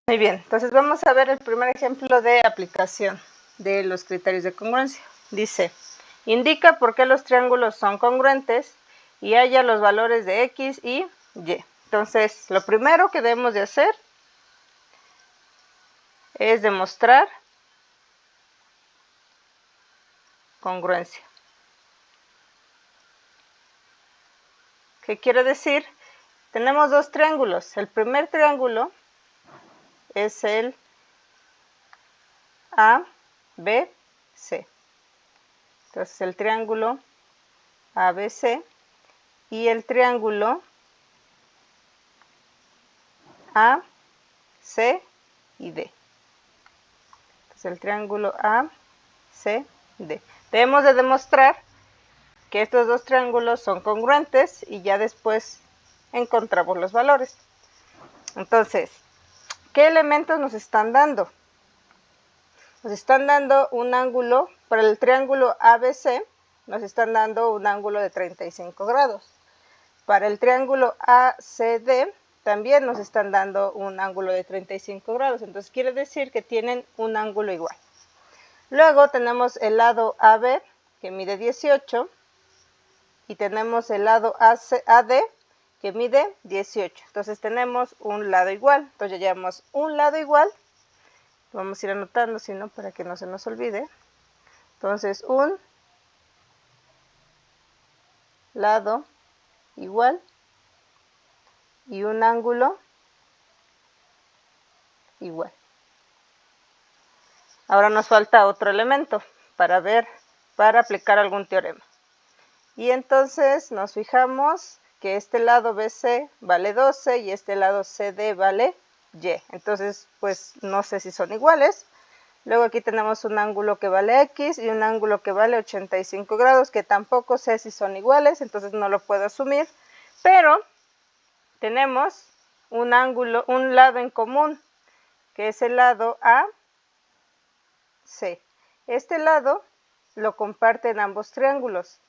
Muy bien, entonces vamos a ver el primer ejemplo de aplicación de los criterios de congruencia. Dice, indica por qué los triángulos son congruentes y halla los valores de X y Y. Entonces, lo primero que debemos de hacer es demostrar congruencia. ¿Qué quiere decir? Tenemos dos triángulos. El primer triángulo es el ABC. Entonces, el triángulo ABC y el triángulo A, C y D. Entonces, el triángulo A, C, D. Debemos de demostrar que estos dos triángulos son congruentes y ya después encontramos los valores. Entonces, ¿qué elementos nos están dando? Nos están dando un ángulo, para el triángulo ABC, nos están dando un ángulo de 35 grados. Para el triángulo ACD, también nos están dando un ángulo de 35 grados. Entonces, quiere decir que tienen un ángulo igual. Luego tenemos el lado AB, que mide 18, y tenemos el lado AD, que mide 18. Entonces, tenemos un lado igual. Entonces, ya llevamos un lado igual. Vamos a ir anotando, si no, para que no se nos olvide. Entonces, un lado igual y un ángulo igual. Ahora nos falta otro elemento para aplicar algún teorema. Y entonces nos fijamos que este lado BC vale 12 y este lado CD vale Y. Entonces, pues no sé si son iguales. Luego aquí tenemos un ángulo que vale X y un ángulo que vale 85 grados, que tampoco sé si son iguales, entonces no lo puedo asumir. Pero tenemos un lado en común, que es el lado AC. Este lado lo comparten ambos triángulos.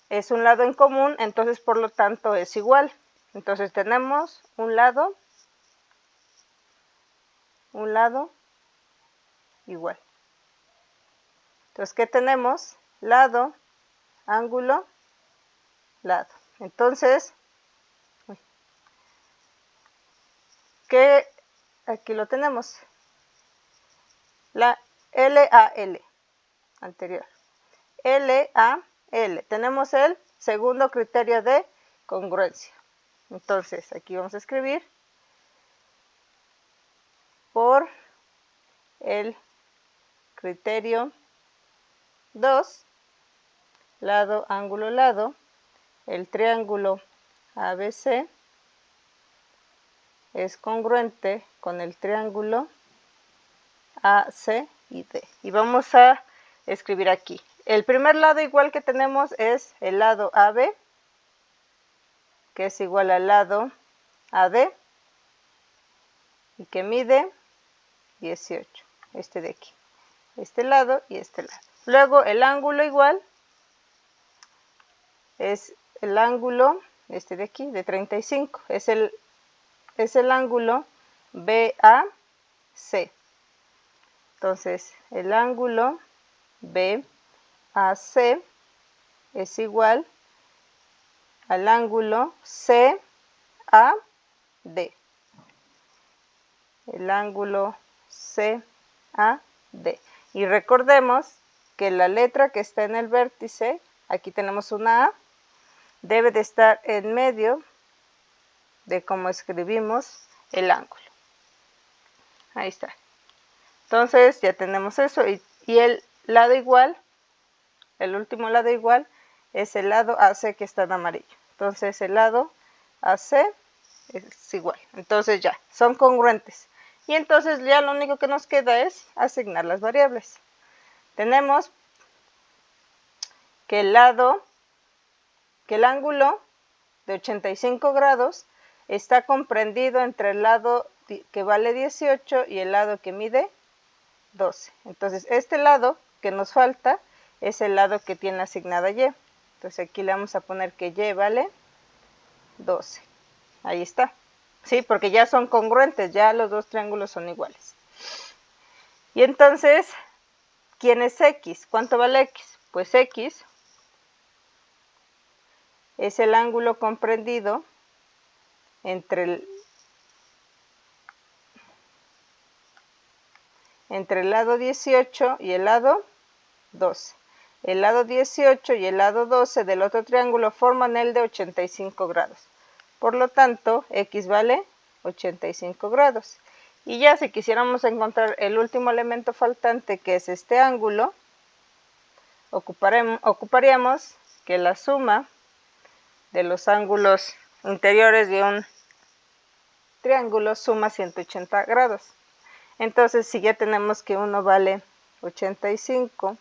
Es un lado en común, entonces por lo tanto es igual. Entonces tenemos un lado igual. Entonces, ¿qué tenemos? Lado, ángulo, lado. Entonces, ¿qué? Aquí lo tenemos. La LAL anterior. LAL. Tenemos el segundo criterio de congruencia. Entonces, aquí vamos a escribir por el criterio 2, lado, ángulo, lado, el triángulo ABC es congruente con el triángulo AC y D. Y vamos a escribir aquí. El primer lado igual que tenemos es el lado AB, que es igual al lado AD, y que mide 18, este de aquí. Este lado y este lado. Luego el ángulo igual es el ángulo, este de aquí, de 35. Es el ángulo BAC. Entonces, el ángulo BAC es igual al ángulo CAD. El ángulo CAD. Y recordemos que la letra que está en el vértice, aquí tenemos una A, debe de estar en medio de cómo escribimos el ángulo. Ahí está. Entonces ya tenemos eso y el lado igual, el último lado igual es el lado AC que está en amarillo. Entonces el lado AC es igual. Entonces ya, son congruentes. Y entonces ya lo único que nos queda es asignar las variables. Tenemos que el ángulo de 85 grados está comprendido entre el lado que vale 18 y el lado que mide 12. Entonces, este lado que nos falta es el lado que tiene asignada Y. Entonces, aquí le vamos a poner que Y vale 12. Ahí está. ¿sí? Porque ya son congruentes, ya los dos triángulos son iguales. Y entonces, ¿quién es X? ¿Cuánto vale X? Pues X es el ángulo comprendido entre el lado 18 y el lado 12. El lado 18 y el lado 12 del otro triángulo forman el de 85 grados. Por lo tanto, X vale 85 grados. Y ya si quisiéramos encontrar el último elemento faltante, que es este ángulo, ocuparíamos que la suma de los ángulos interiores de un triángulo suma 180 grados. Entonces, si ya tenemos que uno vale 85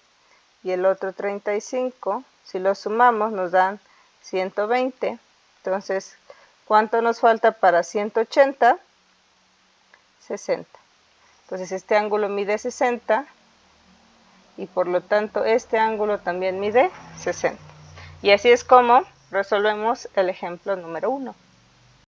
y el otro 35, si lo sumamos nos dan 120. Entonces, ¿cuánto nos falta para 180? 60. Entonces, este ángulo mide 60 y por lo tanto este ángulo también mide 60. Y así es como resolvemos el ejemplo número 1.